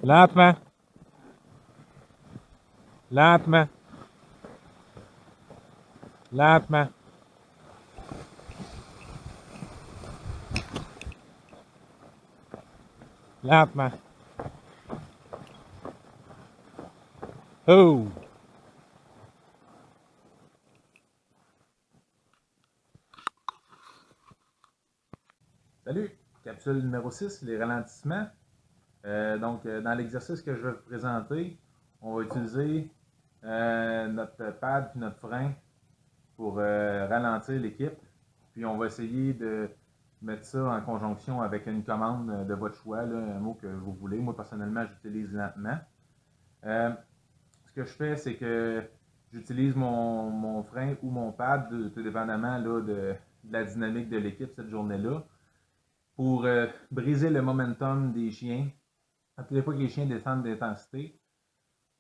Lentement. Lentement. Lentement. Lentement. Oh! Salut! Capsule numéro 6, les ralentissements. Dans l'exercice que je vais vous présenter, on va utiliser notre pad et notre frein pour ralentir l'équipe. Puis on va essayer de mettre ça en conjonction avec une commande de votre choix, là, un mot que vous voulez. Moi, personnellement, j'utilise lentement. Ce que je fais, c'est que j'utilise mon frein ou mon pad, tout dépendamment là, de la dynamique de l'équipe cette journée-là, pour briser le momentum des chiens. À toutes les fois que les chiens descendent d'intensité,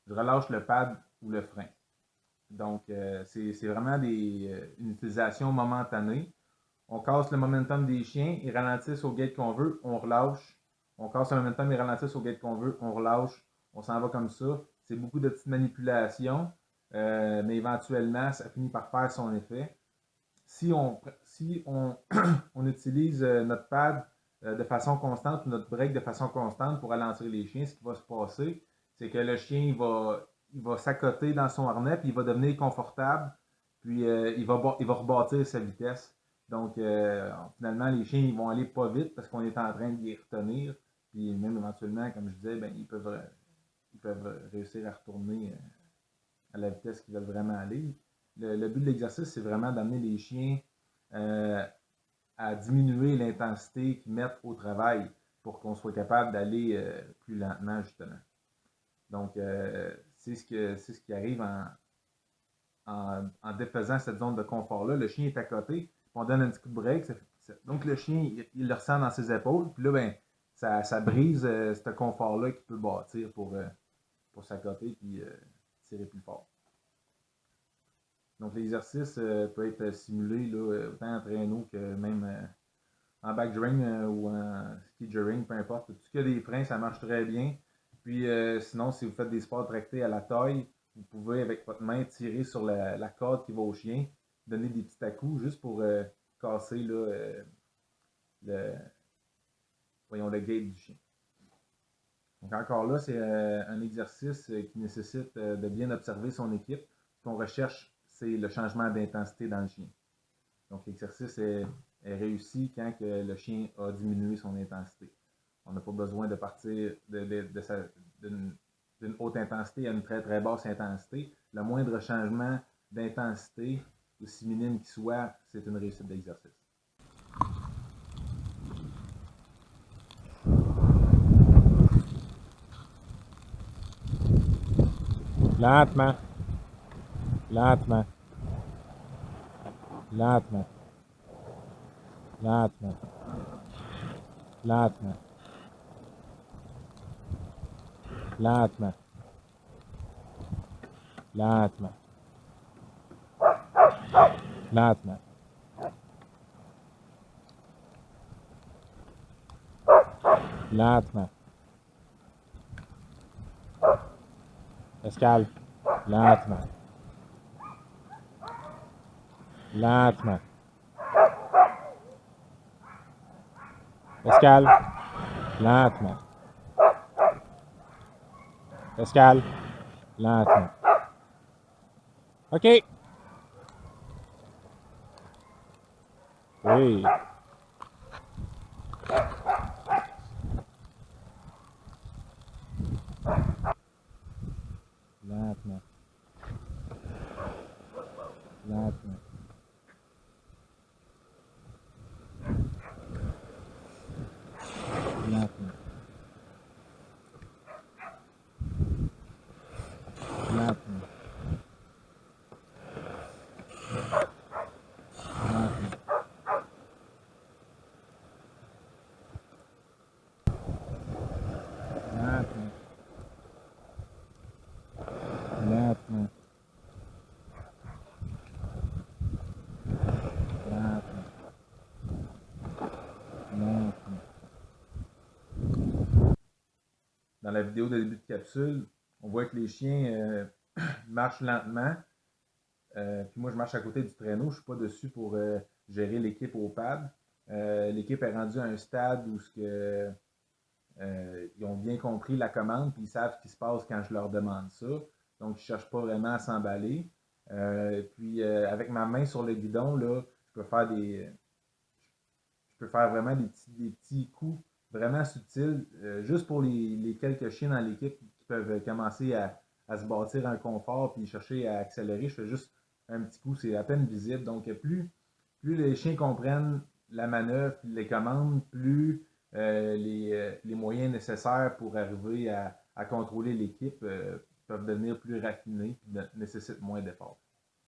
je relâche le pad ou le frein. Donc, c'est vraiment une utilisation momentanée. On casse le momentum des chiens, ils ralentissent au gate qu'on veut, on relâche. On casse le momentum, ils ralentissent au gate qu'on veut, on relâche. On s'en va comme ça. C'est beaucoup de petites manipulations, mais éventuellement, ça finit par faire son effet. Si on on utilise notre pad de façon constante, notre break de façon constante pour ralentir les chiens, ce qui va se passer, c'est que le chien il va s'accoter dans son harnais, puis il va devenir confortable, puis il va rebâtir sa vitesse. Donc, finalement, les chiens ils vont aller pas vite parce qu'on est en train de les retenir. Puis même éventuellement, comme je disais, ben, ils peuvent réussir à retourner à la vitesse qu'ils veulent vraiment aller. Le but de l'exercice, c'est vraiment d'amener les chiens euh, à diminuer l'intensité qu'ils mettent au travail pour qu'on soit capable d'aller plus lentement, justement. Donc, c'est ce qui arrive en défaisant cette zone de confort-là. Le chien est à côté, puis on donne un petit coup de break. Donc, le chien, il le ressent dans ses épaules, puis là, ben, ça brise ce confort-là qu'il peut bâtir pour s'accoter puis tirer plus fort. Donc, l'exercice peut être simulé là, autant en traîneau que même en backdrang ou en ski ring, peu importe. Tout ce qui a des freins, ça marche très bien. Puis sinon, si vous faites des sports tractés à la taille, vous pouvez avec votre main tirer sur la corde qui va au chien, donner des petits à-coups juste pour casser là, le, le gate du chien. Donc encore là, c'est un exercice qui nécessite de bien observer son équipe. Ce qu'on recherche, c'est le changement d'intensité dans le chien. Donc l'exercice est réussi quand que le chien a diminué son intensité. On n'a pas besoin de partir d'une haute intensité à une très très basse intensité. Le moindre changement d'intensité, aussi minime qu'il soit, c'est une réussite d'exercice. Lentement. Lentement. Lentement. Lentement. Lentement. Lentement. Lentement. Lentement. Lentement. Escale. Lentement. Lentement. Escale. Lentement. Escale. Lentement. OK. Oui. Lentement. Lentement. Lentement. Lentement. Lentement. Lentement. Lentement. Lentement. Lentement. dans la vidéo de début de capsule, on voit que les chiens marchent lentement. Puis moi, je marche à côté du traîneau. Je ne suis pas dessus pour gérer l'équipe au pad. L'équipe est rendue à un stade où ils ont bien compris la commande, puis ils savent ce qui se passe quand je leur demande ça. Donc, ils ne cherchent pas vraiment à s'emballer. Puis, avec ma main sur le guidon, là, je peux faire vraiment des petits coups vraiment subtils, juste pour les quelques chiens dans l'équipe qui peuvent commencer à se bâtir un confort puis chercher à accélérer. Je fais juste un petit coup, c'est à peine visible. Donc, plus les chiens comprennent la manœuvre, les commandes, plus les moyens nécessaires pour arriver à contrôler l'équipe peuvent devenir plus raffinés et nécessitent moins d'efforts.